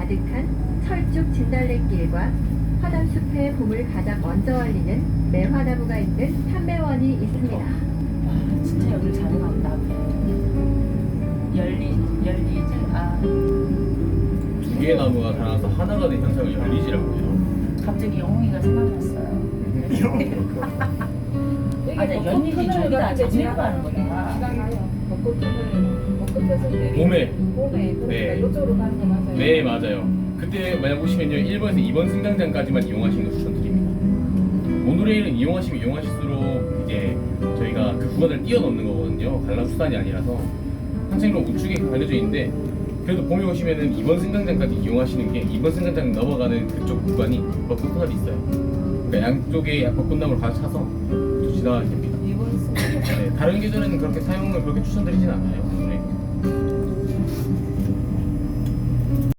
가득한 철쭉 진달래길과 화담숲의 봄을 가장 먼저 알리는 매화나무가 있는 판매원이 있습니다. 와, 진짜 여기를 잘 해놨다. 열리지. 두 개의 나무가 달아서 하나가 된 현상을 열리지라고 해요. 갑자기 영웅이가 생각났어요. 맞아, 열리지 저기다 장미로 가는 거다. 봄에. 네. 이쪽으로 가는 거 맞아요? 네, 맞아요. 그때 만약 오시면요, 1번에서 2번 승강장까지만 이용하시는 거 추천드립니다. 모노레일은 이용하시면 이용하실수록 이제 저희가 그 구간을 뛰어넘는 거거든요. 관람수단이 아니라서 항상로 우측에 가려져 있는데, 그래도 봄에 오시면은 2번 승강장까지 이용하시는 게 2번 승강장 넘어가는 그쪽 구간이 벚꽃 터널이 있어요. 그러니까 양쪽에 벚꽃나무를 가득 차서 지나가게 됩니다. 이번 승 네, 다른 계절에는 그렇게 사용을 그렇게 추천드리진 않아요. 네.